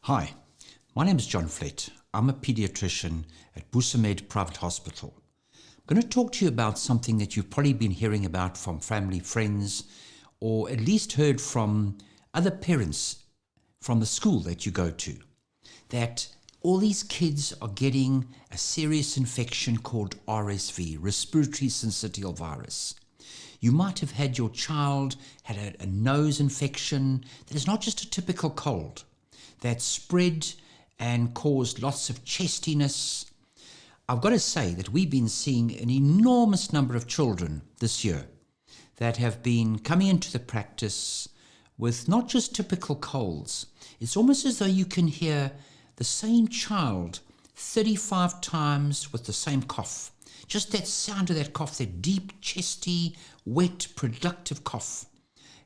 Hi, my name is John Flett. I'm a pediatrician at Busamed Private Hospital. I'm going to talk to you about something that you've probably been hearing about from family, friends, or at least heard from other parents from the school that you go to, that all these kids are getting a serious infection called RSV, respiratory syncytial virus. You might have had your child had a nose infection that is not just a typical cold, that spread and caused lots of chestiness. I've got to say that we've been seeing an enormous number of children this year that have been coming into the practice with not just typical colds. It's almost as though you can hear the same child 35 times with the same cough. Just that sound of that cough, that deep, chesty, wet, productive cough.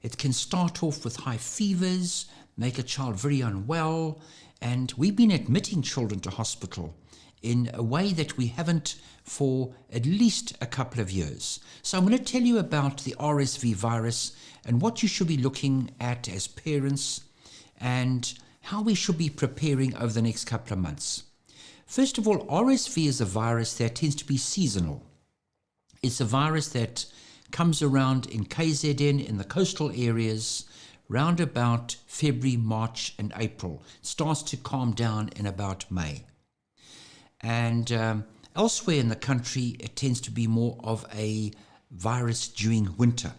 It can start off with high fevers, make a child very unwell, and we've been admitting children to hospital in a way that we haven't for at least a couple of years. So I'm going to tell you about the RSV virus and what you should be looking at as parents and how we should be preparing over the next couple of months. First of all, RSV is a virus that tends to be seasonal. It's a virus that comes around in KZN, in the coastal areas, round about February, March, and April. It starts to calm down in about May. And elsewhere in the country, it tends to be more of a virus during winter.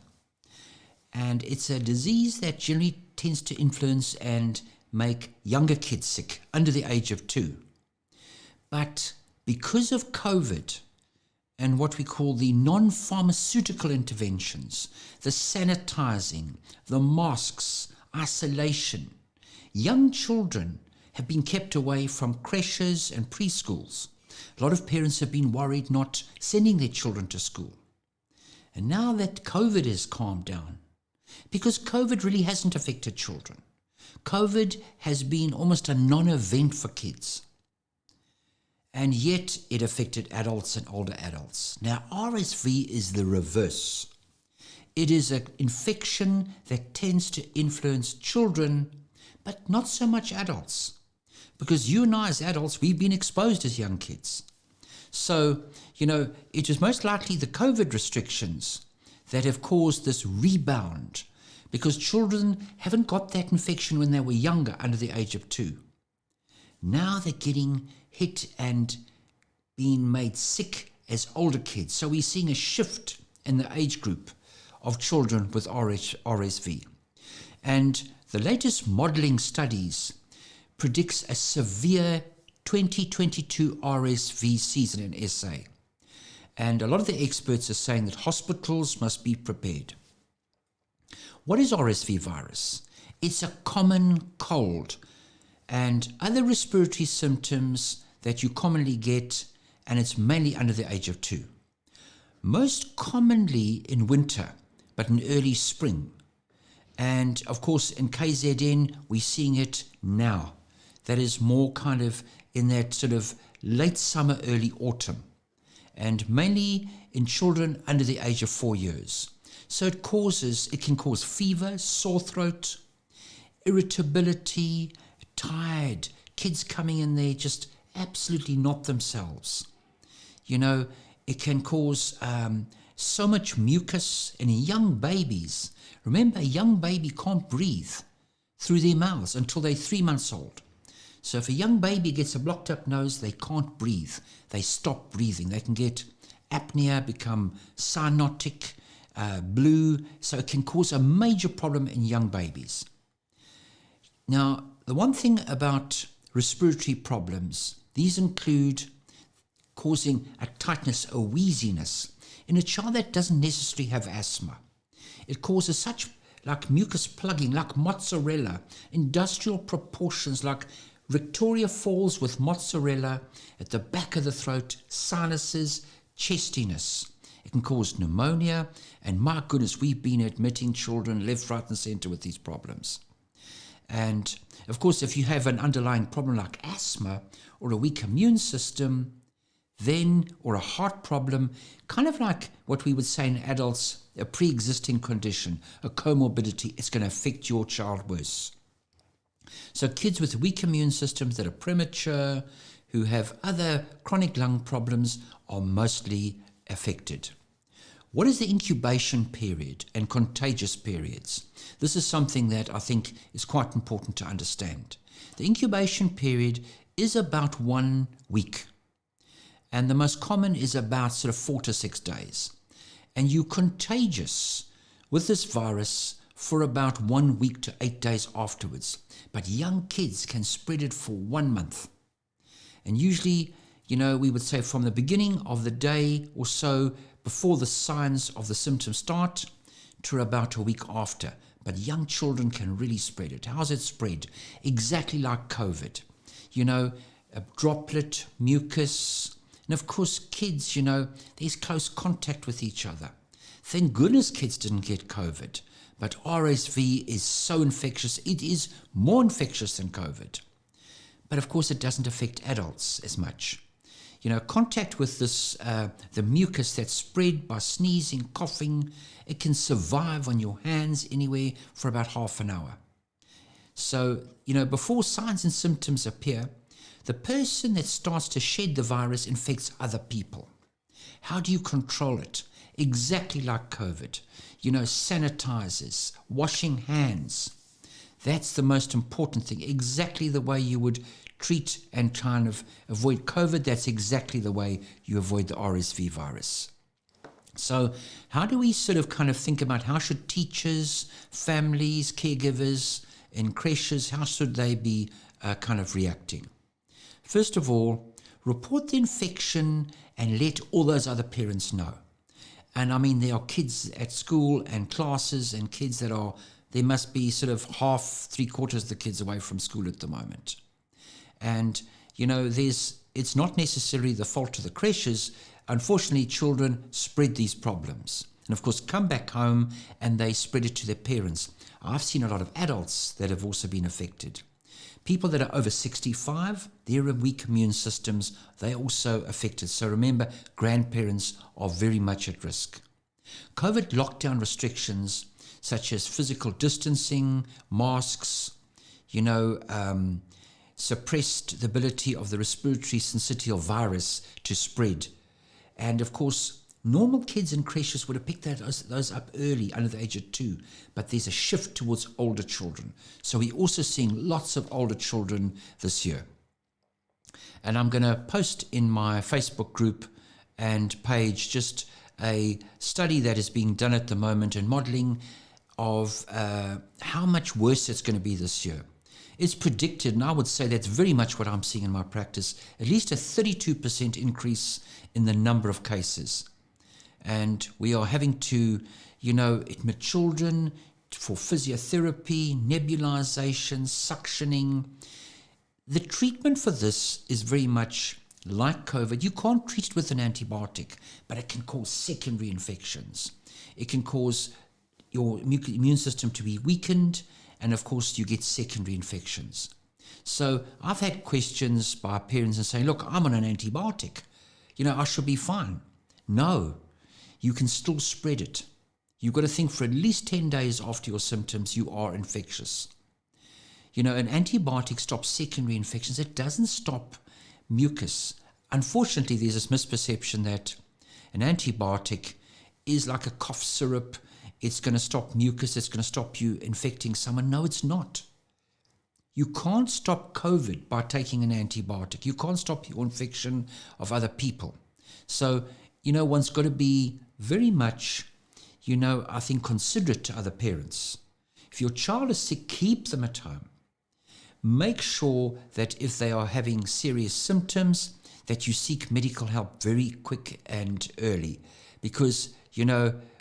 And it's a disease that generally tends to influence and make younger kids sick, under the age of 2. But because of COVID and what we call the non-pharmaceutical interventions, the sanitizing, the masks, isolation, young children have been kept away from creches and preschools. A lot of parents have been worried not sending their children to school. And now that COVID has calmed down, because COVID really hasn't affected children. COVID has been almost a non-event for kids. And yet it affected adults and older adults. Now, RSV is the reverse. It is an infection that tends to influence children, but not so much adults. Because you and I as adults, we've been exposed as young kids. So, it is most likely the COVID restrictions that have caused this rebound, because children haven't got that infection when they were younger, under the age of 2. Now they're getting hit and being made sick as older kids. So we're seeing a shift in the age group of children with RSV. And the latest modeling studies predicts a severe 2022 RSV season in SA. And a lot of the experts are saying that hospitals must be prepared. What is RSV virus? It's a common cold and other respiratory symptoms that you commonly get, and it's mainly under the age of 2. Most commonly in winter, but in early spring. And of course in KZN, we're seeing it now. That is more kind of in that sort of late summer, early autumn, and mainly in children under the age of 4 years. So it can cause fever, sore throat, irritability, tired, kids coming in there just absolutely not themselves. It can cause so much mucus in young babies. Remember, a young baby can't breathe through their mouths until they're 3 months old. So if a young baby gets a blocked up nose, they can't breathe. They stop breathing. They can get apnea, become cyanotic, blue. So it can cause a major problem in young babies. Now, the one thing about respiratory problems, these include causing a tightness, a wheeziness in a child that doesn't necessarily have asthma. It causes such like mucus plugging, like mozzarella, industrial proportions, like Victoria Falls with mozzarella at the back of the throat, sinuses, chestiness. It can cause pneumonia, and my goodness, we've been admitting children left, right, and center with these problems. And of course, if you have an underlying problem like asthma or a weak immune system, then, or a heart problem, kind of like what we would say in adults, a pre-existing condition, a comorbidity, it's going to affect your child worse. So kids with weak immune systems that are premature, who have other chronic lung problems, are mostly affected. What is the incubation period and contagious periods? This is something that I think is quite important to understand. The incubation period is about 1 week, and the most common is about sort of 4 to 6 days. And you're contagious with this virus for about 1 week to 8 days afterwards. But young kids can spread it for 1 month. And usually, we would say from the beginning of the day or so before the signs of the symptoms start to about a week after. But young children can really spread it. How's it spread? Exactly like COVID. A droplet, mucus. And of course, kids, there's close contact with each other. Thank goodness kids didn't get COVID. But RSV is so infectious. It is more infectious than COVID. But of course, it doesn't affect adults as much. Contact with this, the mucus that's spread by sneezing, coughing, it can survive on your hands anywhere for about half an hour. So, before signs and symptoms appear, the person that starts to shed the virus infects other people. How do you control it? Exactly like COVID. Sanitizers, washing hands. That's the most important thing. Exactly the way you would treat and kind of avoid COVID, that's exactly the way you avoid the RSV virus. So how do we sort of kind of think about how should teachers, families, caregivers in creches, how should they be kind of reacting? First of all, report the infection and let all those other parents know. And I mean, there are kids at school and classes and kids there must be sort of half, 3/4 of the kids away from school at the moment. And, it's not necessarily the fault of the creches. Unfortunately, children spread these problems. And of course, come back home and they spread it to their parents. I've seen a lot of adults that have also been affected. People that are over 65, their weak immune systems, they're also affected. So remember, grandparents are very much at risk. COVID lockdown restrictions, such as physical distancing, masks, suppressed the ability of the respiratory syncytial virus to spread. And of course, normal kids in creches would have picked those up early, under the age of 2, but there's a shift towards older children. So we're also seeing lots of older children this year. And I'm going to post in my Facebook group and page just a study that is being done at the moment and modeling of how much worse it's going to be this year. It's predicted, and I would say that's very much what I'm seeing in my practice, at least a 32% increase in the number of cases. And we are having to, admit children for physiotherapy, nebulization, suctioning. The treatment for this is very much like COVID. You can't treat it with an antibiotic, but it can cause secondary infections. It can cause your immune system to be weakened, and of course you get secondary infections. So I've had questions by parents and saying, look, I'm on an antibiotic. I should be fine. No, you can still spread it. You've got to think for at least 10 days after your symptoms, you are infectious. An antibiotic stops secondary infections. It doesn't stop mucus. Unfortunately, there's this misperception that an antibiotic is like a cough syrup. It's going to stop mucus. It's going to stop you infecting someone. No, it's not. You can't stop COVID by taking an antibiotic. You can't stop your infection of other people. So, one's got to be very much, I think, considerate to other parents. If your child is sick, keep them at home. Make sure that if they are having serious symptoms, that you seek medical help very quick and early. Because,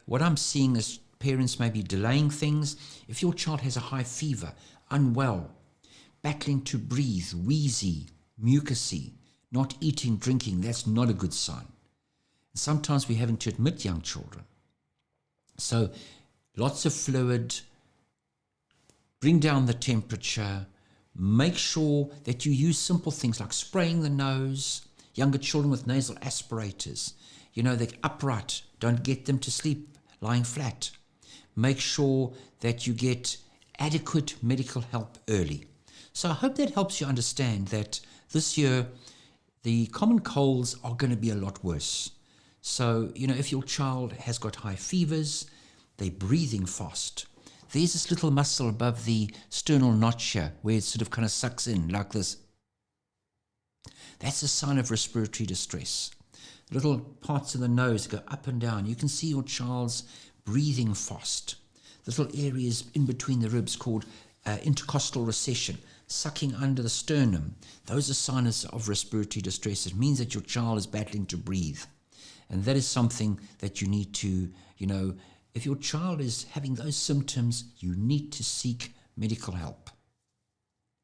what I'm seeing is parents may be delaying things. If your child has a high fever, unwell, battling to breathe, wheezy, mucousy, not eating, drinking, that's not a good sign. Sometimes we're having to admit young children. So lots of fluid, bring down the temperature, make sure that you use simple things like spraying the nose, younger children with nasal aspirators. They're upright, don't get them to sleep lying flat. Make sure that you get adequate medical help early. So I hope that helps you understand that this year the common colds are going to be a lot worse. So, if your child has got high fevers, they're breathing fast. There's this little muscle above the sternal notch here where it sort of kind of sucks in like this. That's a sign of respiratory distress. Little parts of the nose go up and down. You can see your child's breathing fast. Little areas in between the ribs called intercostal recession, sucking under the sternum. Those are signs of respiratory distress. It means that your child is battling to breathe. And that is something that you need to, if your child is having those symptoms, you need to seek medical help.